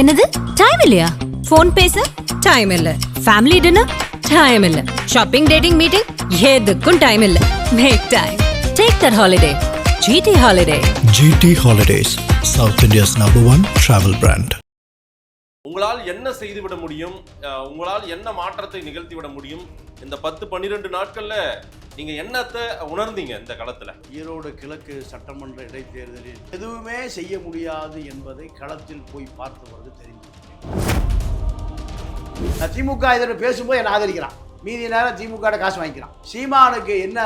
என்னது டைம் இல்லையா? ஃபோன் பேச டைம் இல்ல, ஃபேமிலி டின்னர் டைம் இல்ல, ஷாப்பிங் டேட்டிங் மீட்டிங் எதுக்கும் டைம் இல்ல. Make time. Take that holiday. GT Holiday. GT Holidays, South India's #1 travel brand. உங்களால் என்ன செய்துவிட முடியும், உங்களால் என்ன மாற்றத்தை நிகழ்த்திவிட முடியும்? இந்த 10-12 நாட்கள்ல நீங்க என்னத்தை உணர்ந்தீங்க இந்த களத்துல? ஈரோடு கிழக்கு சட்டமன்ற இடைத்தேர்தலில் எதுவுமே செய்ய முடியாது என்பதை களத்தில் போய் பார்த்தவர்கள் தெரிந்து. திமுக இதில் பேசும்போது என்னை ஆதரிக்கிறான், மீதி நேரம் திமுக காசு வாங்கிக்கிறான். சீமானுக்கு என்ன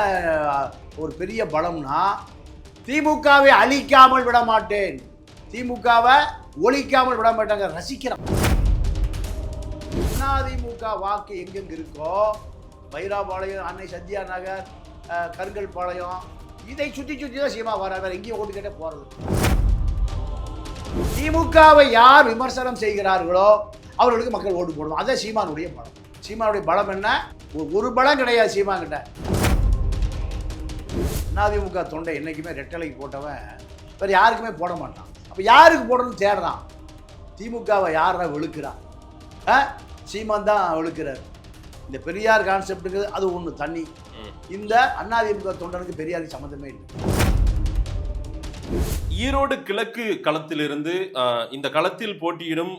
ஒரு பெரிய பலம்னா, திமுகவை அழிக்காமல் விட மாட்டேன், திமுகவை ஒழிக்காமல் விட மாட்டாங்க, ரசிக்கிறான். அதிமுக வாக்கு எங்கெங்க இருக்கோ, வைராபாளையம், அன்னை சத்யா நகர், கருங்கல் பாளையம், இதை சுற்றி சுற்றி தான் சீமா வர, வேற எங்கேயும் ஓட்டு கேட்டே போறது. திமுகவை யார் விமர்சனம் செய்கிறார்களோ அவர்களுக்கு மக்கள் ஓட்டு போடுவோம். அதான் சீமானுடைய பலம். சீமானுடைய பலம் என்ன? ஒரு பலம் கிடையாது சீமா கிட்ட. அதிமுக தொண்டை என்னைக்குமே ரெட்டலைக்கு போட்டவன் வேறு யாருக்குமே போட மாட்டான். அப்போ யாருக்கு போடணும்னு தேடுறான். திமுகவை யாரா வெளுக்கிறான்? சீமான் தான் வெளுக்கிறார். இந்த பெரியார் கான்செப்டுக்கு அது ஒன்று தண்ணி. இந்த அதிமுக தொண்டனுக்கு பெரியாருக்கு சம்மந்தமே இல்லை. ஈரோடு கிழக்கு களத்திலிருந்து இந்த களத்தில் போட்டியிடும்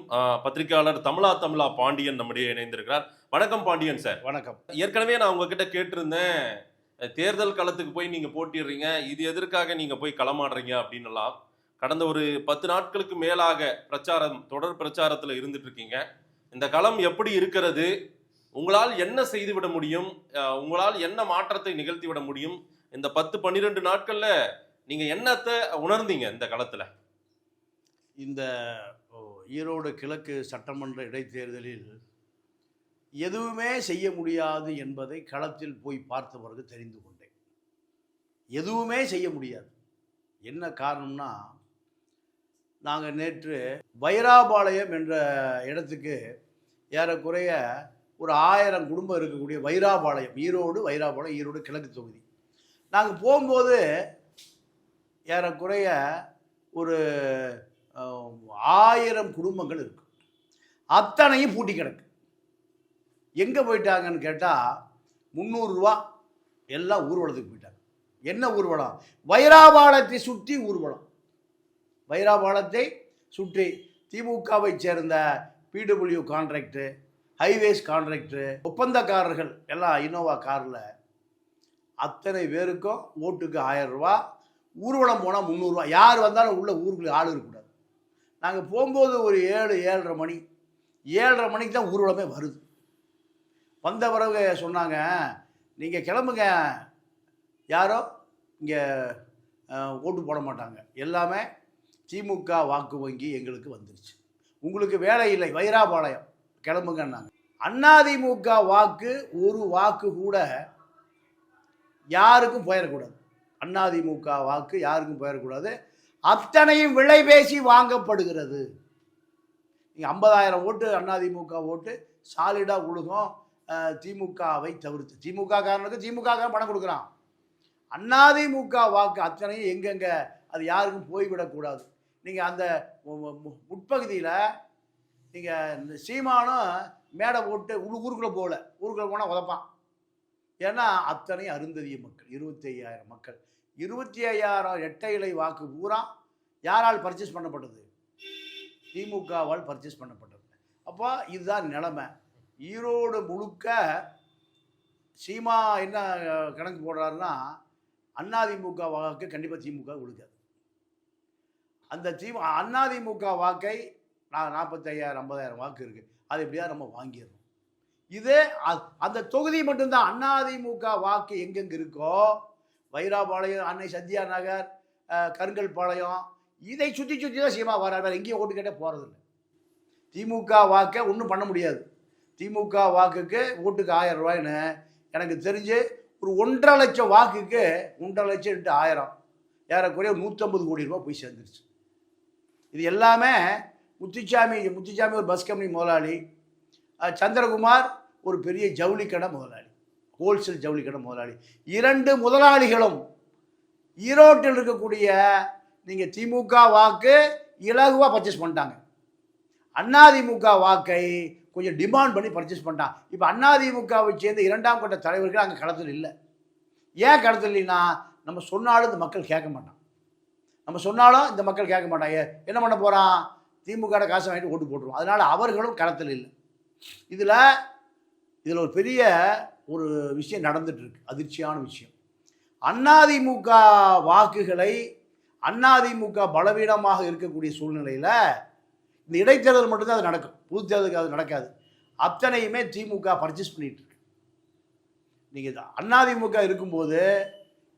பத்திரிகையாளர் தமிழா பாண்டியன் நம்முடைய இணைந்திருக்கிறார். வணக்கம் பாண்டியன் சார். வணக்கம். ஏற்கனவே நான் உங்ககிட்ட கேட்டிருந்தேன், தேர்தல் களத்துக்கு போய் நீங்க போட்டிடுறீங்க, இது எதற்காக நீங்க போய் களமாடுறீங்க அப்படின்னுலாம். கடந்த ஒரு 10 நாட்களுக்கு மேலாக தொடர் பிரச்சாரத்துல இருந்துட்டு இருக்கீங்க. இந்த களம் எப்படி இருக்கிறது? உங்களால் என்ன செய்துவிட முடியும்? உங்களால் என்ன மாற்றத்தை நிகழ்த்திவிட முடியும்? இந்த 10-12 நாட்கள்ல நீங்க என்னத்தை உணர்ந்தீங்க இந்த களத்துல? இந்த ஈரோடு கிழக்கு சட்டமன்ற இடைத்தேர்தலில் எதுவுமே செய்ய முடியாது என்பதை களத்தில் போய் பார்த்தவர்கள் தெரிந்து கொண்டேன். எதுவுமே செய்ய முடியாது. என்ன காரணம்னா, நாங்கள் நேற்று வைராபாளையம் என்ற இடத்துக்கு ஏறக்குறைய ஒரு 1000 குடும்பம் இருக்கக்கூடிய வைராபாளையம், வைராபாளையம் ஈரோடு கிழக்கு தொகுதி. நாங்கள் போகும்போது ஏறக்குறைய ஒரு 1000 குடும்பங்கள் இருக்கு. அத்தனையும் பூட்டி கிடக்கு. எங்கே போயிட்டாங்கன்னு கேட்டால் 300 ரூபா எல்லாம் ஊர்வலத்துக்கு போயிட்டாங்க. என்ன ஊர்வலம்? வைராபாளையத்தை சுற்றி ஊர்வலம். வைராபாளையத்தை சுற்றி திமுகவை சேர்ந்த PW கான்ட்ராக்டு, ஹைவேஸ் கான்ட்ராக்டு, ஒப்பந்தக்காரர்கள் எல்லாம் இனோவா காரில் அத்தனை பேருக்கும் ஓட்டுக்கு 1000 ரூபா, ஊர்வலம் போனால் 300 ரூபா. யார் வந்தாலும் உள்ள ஊருக்குள்ளே ஆள் இருக்கக்கூடாது. நாங்கள் போகும்போது ஒரு 7-7:30 மணி, 7:30 மணிக்கு தான் ஊர்வலமே வருது. வந்த பிறகு சொன்னாங்க, நீங்கள் கிளம்புங்க, யாரோ இங்கே ஓட்டு போட மாட்டாங்க, எல்லாமே திமுக வாக்கு வங்கி எங்களுக்கு வந்துருச்சு, உங்களுக்கு வேலை இல்லை, வைராபாளையம் கிளம்புங்கன்னாங்க. அதிமுக வாக்கு ஒரு வாக்கு கூட யாருக்கும் போயிடக்கூடாது. அதிமுக வாக்கு யாருக்கும் போயிடக்கூடாது. அத்தனையும் விலை பேசி வாங்கப்படுகிறது. நீங்கள் 50,000 ஓட்டு அதிமுக ஓட்டு சாலிடாக உழுகும் திமுகவை தவிர்த்து. திமுக காரனுக்கு திமுக பணம் கொடுக்குறான். அதிமுக வாக்கு அத்தனையும் எங்கெங்கே அது யாருக்கும் போய்விடக்கூடாது. நீங்கள் அந்த உட்பகுதியில் நீங்கள் சீமானும் மேடை போட்டு ஊருக்குள்ளே போகல, ஊருக்குள்ளே போனால் உதப்பான். ஏன்னா அத்தனை அருந்ததிய மக்கள், 25,000 மக்கள், 25,000 இரட்டை இலை வாக்கு பூரா யாரால் பர்ச்சேஸ் பண்ணப்பட்டது? திமுகவால் பர்ச்சேஸ் பண்ணப்பட்டது. அப்போ இதுதான் நிலைமை. ஈரோடு முழுக்க சீமா என்ன கணக்கு போடுறாருன்னா, அதிமுக வாக்கு கண்டிப்பாக திமுக கொடுக்காது. அந்த அதிமுக வாக்கை 45,000 50,000 வாக்கு இருக்குது, அது எப்படியா நம்ம வாங்கிடணும். இது அந்த தொகுதி மட்டும்தான். அதிமுக வாக்கு எங்கெங்க இருக்கோ, வைராபாளையம், அன்னை சத்யா நகர், கருங்கல் பாளையம், இதை சுற்றி சுற்றி தான் சீமா வர, வேறு எங்கேயும் ஓட்டு கேட்டே போகிறதில்ல. திமுக வாக்கை ஒன்றும் பண்ண முடியாது. திமுக வாக்குக்கு ஓட்டுக்கு 1000 ரூபாய்ன்னு எனக்கு தெரிஞ்சு ஒரு 1.5 லட்சம் வாக்குக்கு 1.5 லட்சம் × 1000 ஏறக்குறைய 150 கோடி ரூபா போய் சேர்ந்துருச்சு. இது எல்லாமே முத்துச்சாமி ஒரு பஸ் கம்பெனி முதலாளி, சந்திரகுமார் ஒரு பெரிய ஜவுளி கடை முதலாளி, ஹோல்சேல் ஜவுளி கடை முதலாளி, 2 முதலாளிகளும் ஈரோட்டில் இருக்கக்கூடிய நீங்கள் திமுக வாக்கு இலகுவாக பர்ச்சேஸ் பண்ணிட்டாங்க. அதிமுக வாக்கை கொஞ்சம் டிமாண்ட் பண்ணி பர்ச்சேஸ் பண்ணிட்டான். இப்போ அதிமுகவை சேர்ந்த 2ஆம் கட்ட தலைவர்கள் அங்கே களத்தில் இல்லை. ஏன் களத்தில் இல்லைன்னா, நம்ம சொன்னாலும் இந்த மக்கள் கேட்க மாட்டான். நம்ம சொன்னாலும் இந்த மக்கள் கேட்க மாட்டாங்க. என்ன பண்ண போகிறான்? திமுக காசை வாங்கிட்டு ஓட்டு போட்டுருவோம். அதனால் அவர்களும் களத்தில் இல்லை. இதில் ஒரு பெரிய ஒரு விஷயம் நடந்துட்டு இருக்கு, அதிர்ச்சியான விஷயம். அதிமுக வாக்குகளை அதிமுக பலவீனமாக இருக்கக்கூடிய சூழ்நிலையில் இந்த இடைத்தேர்தல் மட்டும்தான் அது நடக்கும். பொது தேர்தலுக்கு அது நடக்காது. அத்தனையுமே திமுக பர்ச்சேஸ் பண்ணிட்டு இருக்கு. நீங்கள் அதிமுக இருக்கும்போது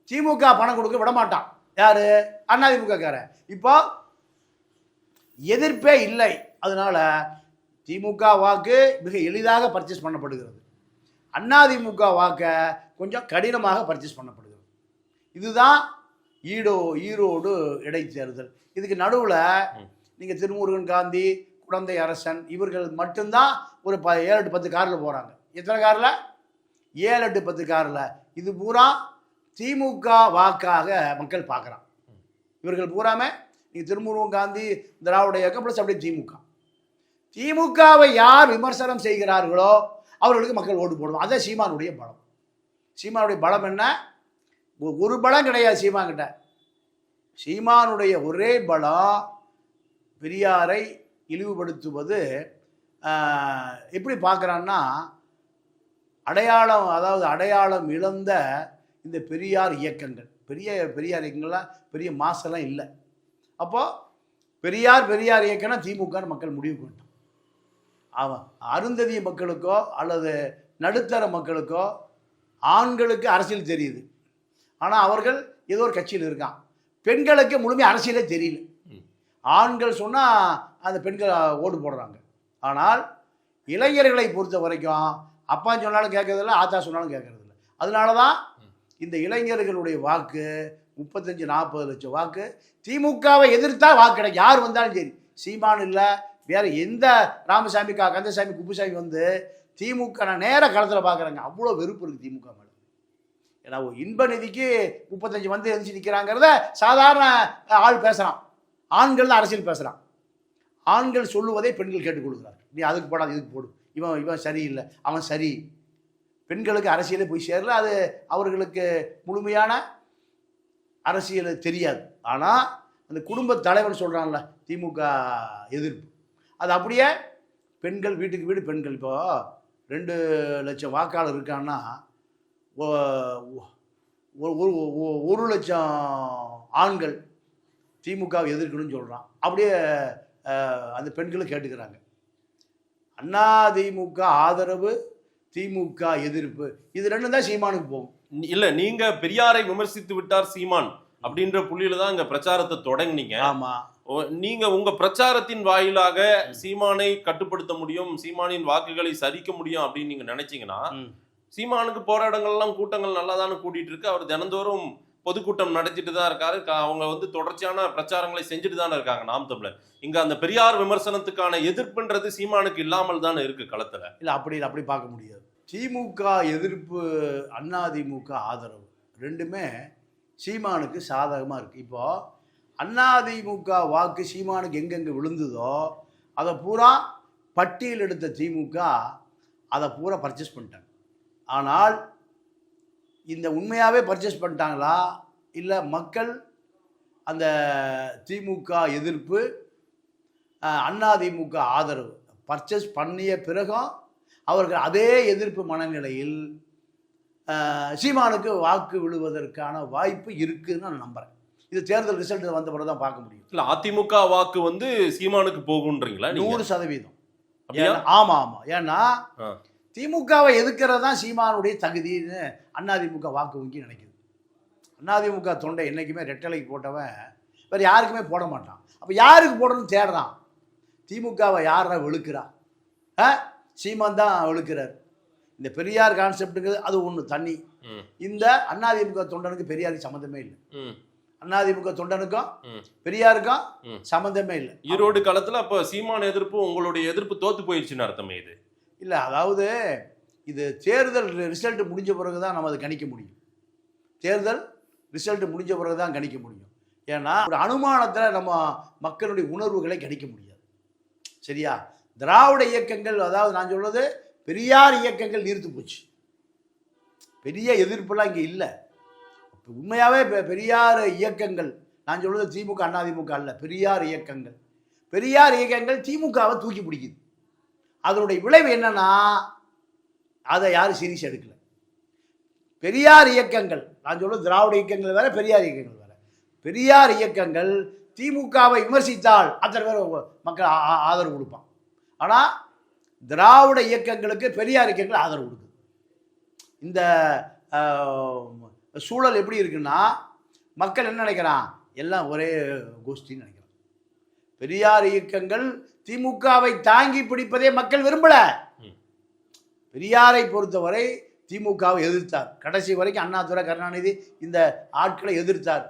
திமுக பணம் கொடுக்க விட மாட்டான். யாரு? அதிமுகக்காரன். இப்போ எதிர்ப்பே இல்லை. அதனால திமுக வாக்கு மிக எளிதாக பர்ச்சேஸ் பண்ணப்படுகிறது. அதிமுக வாக்கை கொஞ்சம் கடினமாக பர்ச்சேஸ் பண்ணப்படுகிறது. இதுதான் ஈரோடு இடைத்தேர்தல். இதுக்கு நடுவில் நீங்கள் திருமுருகன் காந்தி, குழந்தை அரசன் இவர்கள் மட்டும்தான் ஒரு 7-10 காரில் போகிறாங்க. எத்தனை காரில்? 7-10 காரில். இது பூரா திமுக வாக்காக மக்கள் பார்க்குறான். இவர்கள் பூராமே நீங்கள் திருமுருகன் காந்தி, திராவிட இயக்கம் ப்ளஸ் அப்படியே திமுகவை யார் விமர்சனம் செய்கிறார்களோ அவர்களுக்கு மக்கள் ஓட்டு போடுவோம். அதான் சீமானுடைய பலம். சீமானுடைய பலம் என்ன? ஒரு பலம் கிடையாது சீமான்கிட்ட. சீமானுடைய ஒரே பலம் பெரியாரை இழிவுபடுத்துவது. எப்படி பார்க்குறான்னா, அடையாளம் இழந்த இந்த பெரியார் இயக்கங்கள், பெரியார் இயக்கங்கள்லாம் பெரிய மாசெல்லாம் இல்லை. அப்போது பெரியார் இயக்கம்னா திமுகன்னு மக்கள் முடிவு பண்ணிட்டோம். அவன் அருந்ததிய மக்களுக்கோ அல்லது நடுத்தர மக்களுக்கோ ஆண்களுக்கு அரசியல் தெரியுது. ஆனால் அவர்கள் ஏதோ ஒரு கட்சியில் இருக்கான். பெண்களுக்கு முழுமையாக அரசியலே தெரியல. ஆண்கள் சொன்னால் அந்த பெண்கள் ஓட்டு போடுறாங்க. ஆனால் இளைஞர்களை பொறுத்த வரைக்கும் அப்பா சொன்னாலும் கேட்கறதில்ல, ஆத்தா சொன்னாலும் கேட்கறதில்ல. அதனால தான் இந்த இளைஞர்களுடைய வாக்கு 35-40 லட்சம் வாக்கு திமுகவை எதிர்த்தா வாக்கு கிடைக்கும். யார் வந்தாலும் சரி, சீமான் இல்லை வேறு எந்த ராமசாமி, கந்தசாமி, குப்புசாமி வந்து திமுக நான் நேர களத்தில் பார்க்குறாங்க. அவ்வளோ வெறுப்பு இருக்குது திமுக மேலே. ஏன்னா இன்ப நிதிக்கு 35 வந்து எழுந்து நிற்கிறாங்கிறத சாதாரண ஆள் பேசுகிறான். ஆண்கள் தான் அரசியல் பேசுகிறான். ஆண்கள் சொல்லுவதை பெண்கள் கேட்டுக் கொடுக்குறாங்க. நீ அதுக்கு போடாது, இதுக்கு போடு, இவன் சரியில்லை, அவன் சரி. பெண்களுக்கு அரசியலே போய் சேரல. அது அவர்களுக்கு முழுமையான அரசியல் தெரியாது. ஆனால் அந்த குடும்ப தலைவர் சொல்கிறான்ல திமுக எதிர்ப்பு, அது அப்படியே பெண்கள் வீட்டுக்கு வீடு பெண்கள். இப்போ 2 லட்சம் வாக்காளர் இருக்கான்னா 1 லட்சம் ஆண்கள் திமுகவை எதிர்க்கணும்னு சொல்கிறான். அப்படியே அந்த பெண்களும் கேட்டுக்கிறாங்க. அதிமுக ஆதரவு, திமுக எதிர்ப்பு, இது 2 தான் சீமானுக்கு போகும். இல்ல, நீங்க பெரியாரை விமர்சித்து விட்டார் சீமான் அப்படின்ற புள்ளியில தான் இங்க பிரச்சாரத்தை தொடங்கினீங்க. ஆமா, நீங்க உங்க பிரச்சாரத்தின் வாயிலாக சீமானை கட்டுப்படுத்த முடியும், சீமானின் வாக்குகளை சரிக்க முடியும் அப்படின்னு நீங்க நினைச்சீங்கன்னா, சீமானுக்கு போற இடங்கள்லாம் கூட்டங்கள் நல்லா தானே கூட்டிட்டு இருக்கு. அவர் தினந்தோறும் பொதுக்கூட்டம் நடத்திட்டு தான் இருக்காரு. அவங்க வந்து தொடர்ச்சியான பிரச்சாரங்களை செஞ்சுட்டு தானே இருக்காங்க நாம் தமிழர். இங்க அந்த பெரியார் விமர்சனத்துக்கான எதிர்ப்புன்றது சீமானுக்கு இல்லாமல் தானே இருக்கு களத்துல. இல்ல, அப்படி பார்க்க முடியாது. திமுக எதிர்ப்பு, அதிமுக ஆதரவு, ரெண்டுமே சீமானுக்கு சாதகமா இருக்கு. இப்போ அதிமுக வாக்கு சீமானுக்கு எங்கெங்க விழுந்ததோ அதை பூரா பட்டியல் எடுத்த திமுக அதை பூரா பர்ச்சேஸ் பண்ணிட்டாங்க. ஆனால் இந்த உண்மையாகவே பர்ச்சேஸ் பண்ணிட்டாங்களா, இல்லை மக்கள் அந்த திமுக எதிர்ப்பு, அதிமுக ஆதரவு பர்ச்சேஸ் பண்ணிய பிறகும் அவர்கள் அதே எதிர்ப்பு மனநிலையில் சீமானுக்கு வாக்கு விழுவதற்கான வாய்ப்பு இருக்குன்னு நான் நம்புறேன். இது தேர்தல் ரிசல்ட் வந்த பிறகு தான் பார்க்க முடியும். இல்லை, அதிமுக வாக்கு வந்து சீமானுக்கு போகுன்றீங்களா? 100%. ஆமாம். ஏன்னா திமுகவை எதிர்க்கிறது தான் சீமானுடைய தகுதின்னு அதிமுக வாக்கு வங்கி நினைக்குது. அதிமுக தொண்டை என்றைக்குமே ரெட்டலைக்கு போட்டவன் வேறு யாருக்குமே போட மாட்டான். அப்போ யாருக்கு போடணும்னு தேடுறான். திமுகவை யாரா வெளுக்கிறா? சீமான் தான் வெளுக்கிறார். இந்த பெரியார் கான்செப்டுங்கிறது அது ஒன்று தண்ணி. இந்த அதிமுக தொண்டனுக்கு பெரியாருக்கு சம்மந்தமே இல்லை. அதிமுக தொண்டனுக்கும் பெரியாருக்கும் சம்மந்தமே இல்லை. ஈரோடு காலத்தில் அப்போ சீமான் எதிர்ப்பு, உங்களுடைய எதிர்ப்பு தோத்து போயிடுச்சுன்னு அர்த்தமே இது? இல்லை, அதாவது இது தேர்தல் ரிசல்ட் முடிஞ்ச பிறகு தான் நம்ம அதை கணிக்க முடியும். தேர்தல் ரிசல்ட் முடிஞ்ச பிறகு தான் கணிக்க முடியும். ஏன்னா ஒரு அனுமானத்தில் நம்ம மக்களுடைய உணர்வுகளை கணிக்க முடியாது. சரியா? திராவிட இயக்கங்கள், அதாவது நான் சொல்றது பெரியார் இயக்கங்கள் நீர்த்து போச்சு. பெரிய எதிர்ப்புலாம் இங்கே இல்லை. உண்மையாகவே பெரியார் இயக்கங்கள், நான் சொல்றது திமுக அதிமுக அல்ல, பெரியார் இயக்கங்கள் திமுகவை தூக்கி பிடிக்குது. அதனுடைய விளைவு என்னன்னா, அதை யாரும் சீரியஸ் எடுக்கல. பெரியார் இயக்கங்கள், நான் சொல்றது திராவிட இயக்கங்கள் வேற, பெரியார் இயக்கங்கள் வேற. பெரியார் இயக்கங்கள் திமுகவை விமர்சித்தால் அத்தனை பேர் மக்கள் ஆதரவு கொடுப்பான். ஆனால் திராவிட இயக்கங்களுக்கு பெரியார் இயக்கங்கள் ஆதரவு கொடுக்குது. இந்த சூழல் எப்படி இருக்குன்னா, மக்கள் என்ன நினைக்கிறான், எல்லாம் ஒரே கோஷ்டின்னு நினைக்கிறான். பெரியார் இயக்கங்கள் திமுகவை தாங்கி பிடிப்பதே மக்கள் விரும்பல. பெரியாரை பொறுத்தவரை திமுகவை எதிர்த்தார். கடைசி வரைக்கும் அண்ணாதுரை, கருணாநிதி இந்த ஆட்களை எதிர்த்தார்.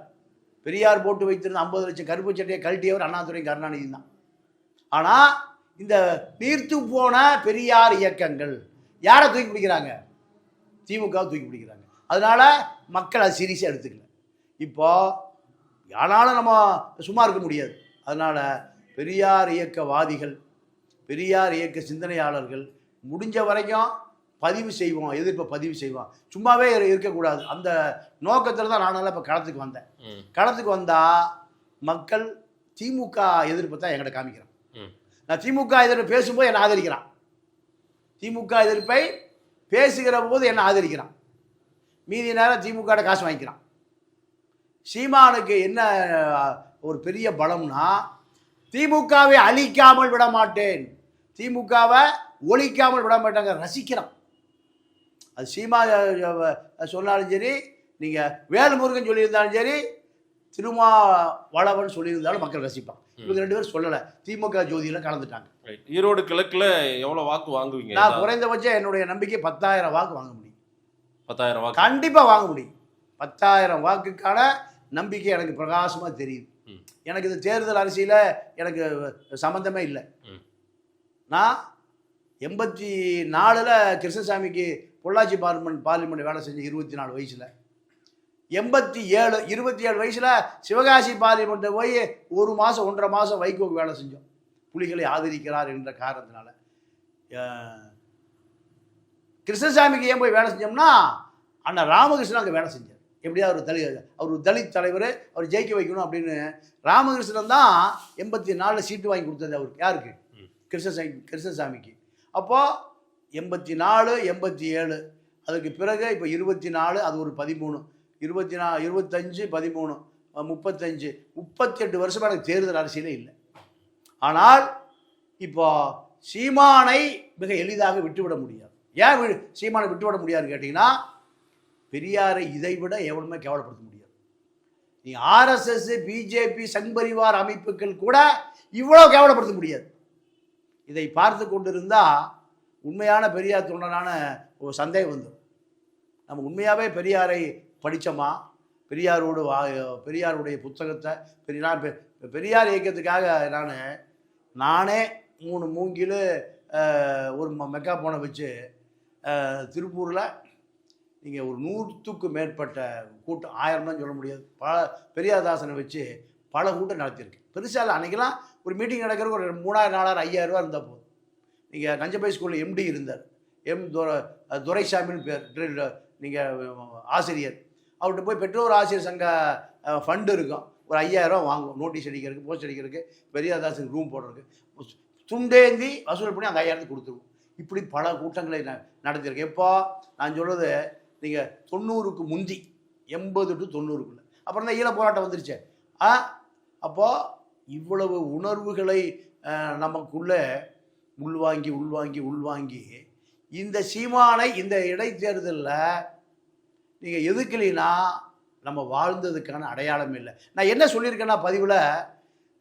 பெரியார் போட்டு வைத்திருந்த 50 லட்சம் கருப்பு சட்டையை கழட்டியவர் அண்ணாதுரை, கருணாநிதி தான். ஆனால் இந்த நீர்த்து போன பெரியார் இயக்கங்கள் யாரை தூக்கி பிடிக்கிறாங்க? திமுகவை தூக்கி பிடிக்கிறாங்க. அதனால மக்கள் அது சீரியஸாக எடுத்துக்கல. இப்போ ஆனாலும் நம்ம சும்மா இருக்க முடியாது. அதனால பெரியார் இயக்கவாதிகள், பெரியார் இயக்க சிந்தனையாளர்கள் முடிஞ்ச வரைக்கும் பதிவு செய்வோம், எதிர்ப்பை பதிவு செய்வோம், சும்மாவே இருக்கக்கூடாது. அந்த நோக்கத்தில் தான் நானெல்லாம் இப்போ களத்துக்கு வந்தேன். களத்துக்கு வந்தால் மக்கள் திமுக எதிர்ப்பை தான் என்கிட்ட காமிக்கிறேன். நான் திமுக எதிர்ப்பு பேசும்போது என்னை ஆதரிக்கிறான், திமுக எதிர்ப்பை பேசுகிற போது என்னை ஆதரிக்கிறான். மீதி நேரம் திமுக காசு வாங்கிக்கிறான். சீமானுக்கு என்ன ஒரு பெரிய பலம்னா, திமுகவை அழிக்காமல் விட மாட்டேன், திமுகவை ஒழிக்காமல் விட மாட்டாங்க, ரசிக்கிறான். அது சீமா சொன்னாலும் சரி, நீங்கள் வேல்முருகன் சொல்லியிருந்தாலும் சரி, திருமாவளவன் சொல்லியிருந்தாலும் மக்கள் ரசிப்பான். இவங்க 2 பேரும் சொல்லலை, திமுக ஜோதியில் கலந்துட்டாங்க. ஈரோடு கிழக்குல எவ்வளோ வாக்கு வாங்குவீங்க? நான் குறைந்தபட்சம் என்னுடைய நம்பிக்கை 10,000 வாக்கு வாங்க முடியும். 10,000 வாக்கு கண்டிப்பாக வாங்க முடியும். 10,000 வாக்குக்கான நம்பிக்கை எனக்கு பிரகாசமாக தெரியுது. எனக்கு இந்த தேர்தல் அரசியல எனக்கு சம்மந்தமே இல்லை. நான் 84 கிருஷ்ணசாமிக்கு பொள்ளாச்சி பார்லிமெண்ட் வேலை செஞ்ச 24 வயசில், 27 வயசில் சிவகாசி பார்லிமெண்ட்டை போய் 1 மாதம் 1.5 மாதம் வைகோக்கு வேலை செஞ்சோம். புலிகளை ஆதரிக்கிறார் என்ற காரணத்தினால. கிருஷ்ணசாமிக்கு ஏன் போய் வேலை செஞ்சோம்னா, அண்ணா ராமகிருஷ்ணன் அங்கே வேலை செஞ்சார். எப்படியா அவர் தலித் தலைவர், அவர் ஜெயிக்க வைக்கணும் அப்படின்னு ராமகிருஷ்ணன் தான் 84 சீட்டு வாங்கி கொடுத்தது அவருக்கு. யாருக்கு? கிருஷ்ணசாமிக்கு. அப்போது 84, 87, அதுக்கு பிறகு இப்போ 24, அது ஒரு 13, 24, 25, 13, 35, 38 வருஷமாக எனக்கு தேர்தல் அரசியலே இல்லை. ஆனால் இப்போ சீமானை மிக எளிதாக விட்டுவிட முடியாது. ஏன் சீமானை விட்டுவிட முடியாதுன்னு கேட்டிங்கன்னா, பெரியாரை இதை விட எவனுமே கேவலப்படுத்த முடியாது. நீ RSS, பிஜேபி, சங் பரிவார் அமைப்புகள் கூட இவ்வளோ கேவலப்படுத்த முடியாது. இதை பார்த்து கொண்டிருந்தால் உண்மையான பெரியார் தொண்டனான ஒரு சந்தேகம் வந்துடும். நம்ம உண்மையாகவே பெரியாரை படித்தோமா, பெரியாருடைய புத்தகத்தை பெரியார் இயக்கத்துக்காக நானே 3 மூங்கில் ஒரு மெக்கா போனை வச்சு திருப்பூரில் நீங்கள் ஒரு 100க்கு மேற்பட்ட கூட்டம், 1000 தான் சொல்ல முடியாது, பெரியார்தாசனை வச்சு பல கூட்டம் நடத்தியிருக்கு. பெருசாக அன்றைக்கெல்லாம் ஒரு மீட்டிங் நடக்கிறதுக்கு ஒரு 3000, 4000, 5000 ரூபா இருந்தால் போதும். நீங்கள் கஞ்சப்பை ஸ்கூலில் MD இருந்தார், துரைசாமின்னு பேர், நீங்கள் ஆசிரியர். அவர்கிட்ட போய் பெற்றோர் ஆசிரியர் சங்க ஃபண்டு இருக்கும், ஒரு 5000 ரூபா வாங்குவோம். நோட்டீஸ் அடிக்கிறதுக்கு, போஸ்ட் அடிக்கிறதுக்கு, பெரியார்தாசனுக்கு ரூம் போடுறதுக்கு துண்டேந்தி வசூல் பண்ணி அந்த 5000 கொடுத்துருவோம். இப்படி பல கூட்டங்களை நடத்தியிருக்கேன். எப்போ நான் சொல்கிறது, நீங்கள் 90க்கு முந்தி, 80 to 90க்குள்ள, அப்புறம் தான் ஈழ போராட்டம் வந்துருச்சு. அப்போது இவ்வளவு உணர்வுகளை நமக்குள்ளே உள்வாங்கி இந்த சீமானை இந்த இடைத்தேர்தலில் நீங்கள் எதுக்கலைன்னா நம்ம வாழ்ந்ததுக்கான அடையாளம் இல்லை. நான் என்ன சொல்லியிருக்கேன்னா பதிவில்,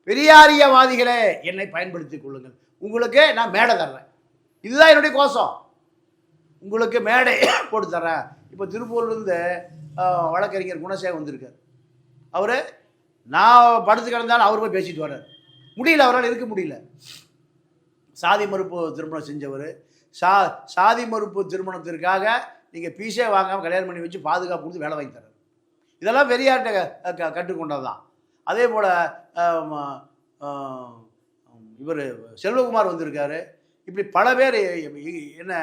பெரியாரியவாதிகளே என்னை பயன்படுத்தி கொள்ளுங்கள், உங்களுக்கு நான் மேடை தர்றேன், இதுதான் என்னுடைய கோஷம், உங்களுக்கு மேடை போட்டு தர்றேன். இப்போ திருப்பூர்லேருந்து வழக்கறிஞர் குணசேகர் வந்திருக்கார். அவர் நான் படுத்து கிடந்தாலும் அவர் போய் பேசிட்டு வர்றார். முடியல, அவரால் இருக்க முடியல. சாதி மறுப்பு திருமணம் செஞ்சவர், சாதி மறுப்பு திருமணத்திற்காக நீங்கள் பீஸே வாங்காமல் கல்யாணம் பண்ணி வச்சு பாதுகாப்பு கொடுத்து வேலை வாங்கி தர்றாரு. இதெல்லாம் பெரியார்கிட்ட கற்றுக்கொண்டது தான். அதே போல் இவர் செல்வகுமார் வந்திருக்காரு. இப்படி பல பேர் என்ன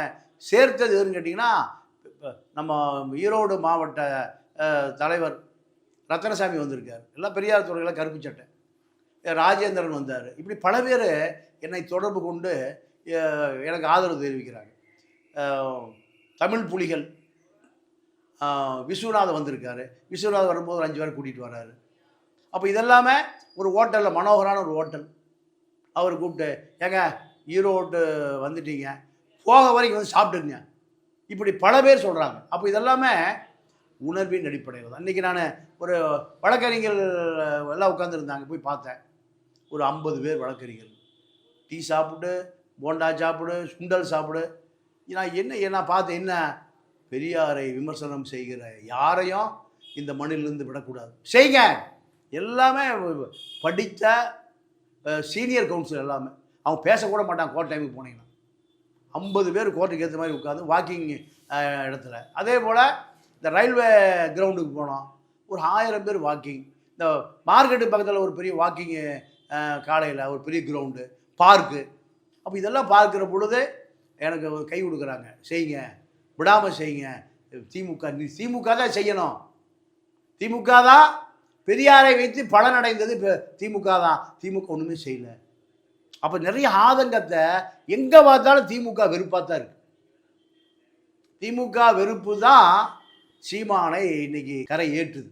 சேர்த்தது எதுன்னு கேட்டிங்கன்னா, நம்ம ஈரோடு மாவட்ட தலைவர் ரத்தனசாமி வந்திருக்கார். எல்லாம் பெரியார் துறையில் கருப்பு சட்டை. ராஜேந்திரன் வந்தார். இப்படி பல பேர் என்னை தொடர்பு கொண்டு எனக்கு ஆதரவு தெரிவிக்கிறாங்க. தமிழ் புலிகள் விஸ்வநாதன் வந்திருக்காரு. விஸ்வநாதன் வரும்போது ஒரு 5 பேர் கூட்டிகிட்டு வர்றாரு. அப்போ இதெல்லாமே ஒரு ஹோட்டலில், மனோகரான ஒரு ஹோட்டல், அவர் கூப்பிட்டு, ஏங்க ஈரோடு வந்துட்டீங்க, போக வரைக்கும் வந்து சாப்பிட்டுங்க, இப்படி பல பேர் சொல்கிறாங்க. அப்போ இதெல்லாமே உணர்வின் அடிப்படையில் தான். இன்றைக்கி நான் ஒரு வழக்கறிஞர்கள் எல்லாம் உட்காந்துருந்தாங்க, போய் பார்த்தேன். ஒரு 50 பேர் வழக்கறிஞர்கள். டீ சாப்பிடு, போண்டா சாப்பிடு, சுண்டல் சாப்பிடு. நான் பார்த்தேன், என்ன பெரியாரை விமர்சனம் செய்கிற யாரையும் இந்த மண்ணிலிருந்து விடக்கூடாது, செய்யுங்க. எல்லாமே படித்த சீனியர் கவுன்சில் எல்லாமே. அவங்க பேசக்கூட மாட்டாங்க. கோர்ட் டைமுக்கு போனீங்கன்னா 50 பேர் கோர்ட்டுக்கு ஏற்ற மாதிரி உட்காந்து வாக்கிங் இடத்துல. அதே போல் இந்த ரயில்வே கிரவுண்டுக்கு போனோம், ஒரு 1000 பேர் வாக்கிங். இந்த மார்க்கெட்டு பக்கத்தில் ஒரு பெரிய வாக்கிங்கு, காலையில் ஒரு பெரிய கிரவுண்டு, பார்க்கு. அப்போ இதெல்லாம் பார்க்குற பொழுது எனக்கு கை கொடுக்குறாங்க, செய்யுங்க, விடாமல் செய்யுங்க. திமுக தான் செய்யணும். திமுக தான் பெரியாரை வைத்து பலனடைந்தது. இப்போ திமுக தான். திமுக ஒன்றுமே செய்யலை. அப்போ நிறைய ஆதங்கத்தை எங்கே பார்த்தாலும் திமுக வெறுப்பாக தான் இருக்கு. திமுக வெறுப்பு தான் சீமானை இன்னைக்கு கரை ஏற்றுது.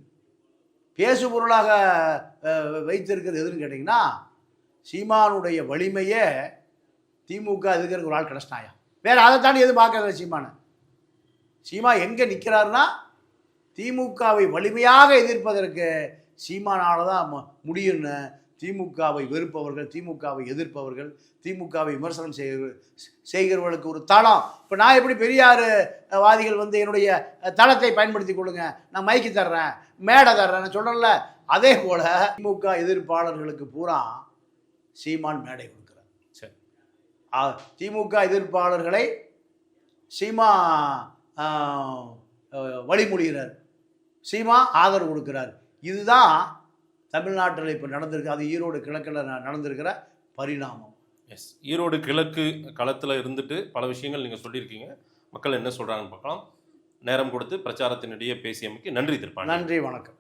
பேசு பொருளாக வைத்திருக்கிறது எதுன்னு கேட்டிங்கன்னா, சீமானுடைய வலிமையே திமுக இருக்கிற ஒரு ஆள் கிடச்சிட்டாயா, வேறு அதை தாண்டி எதுவும் பார்க்கறதில்ல சீமானை. சீமா எங்கே நிற்கிறாருன்னா, திமுகவை வலிமையாக எதிர்ப்பதற்கு சீமானால் தான் முடியும்னு திமுகவை வெறுப்பவர்கள், திமுகவை எதிர்ப்பவர்கள், திமுகவை விமர்சனம் செய்கிறவர்களுக்கு ஒரு தளம். இப்போ நான் எப்படி பெரியார் வாதிகள் வந்து என்னுடைய தளத்தை பயன்படுத்தி கொள்ளுங்க, நான் மைக்கு தர்றேன், மேடை தர்றேன்னு சொல்கிறேன்ல, அதே போல் திமுக எதிர்ப்பாளர்களுக்கு பூரா சீமான் மேடை கொடுக்குறார். சரி, திமுக எதிர்ப்பாளர்களை சீமா வழிமொழிகிறார், சீமா ஆதரவு கொடுக்கிறார். இதுதான் தமிழ்நாட்டில் இப்போ நடந்திருக்கு. அது ஈரோடு கிழக்கில் நடந்திருக்கிற பரிணாமம். எஸ், ஈரோடு கிழக்கு களத்தில் இருந்துட்டு பல விஷயங்கள் நீங்கள் சொல்லியிருக்கீங்க. மக்கள் என்ன சொல்கிறாங்கன்னு பார்க்கலாம். நேரம் கொடுத்து பிரச்சாரத்தினிடையே பேசியமைக்கு நன்றி திருப்பாண்டி. நன்றி, வணக்கம்.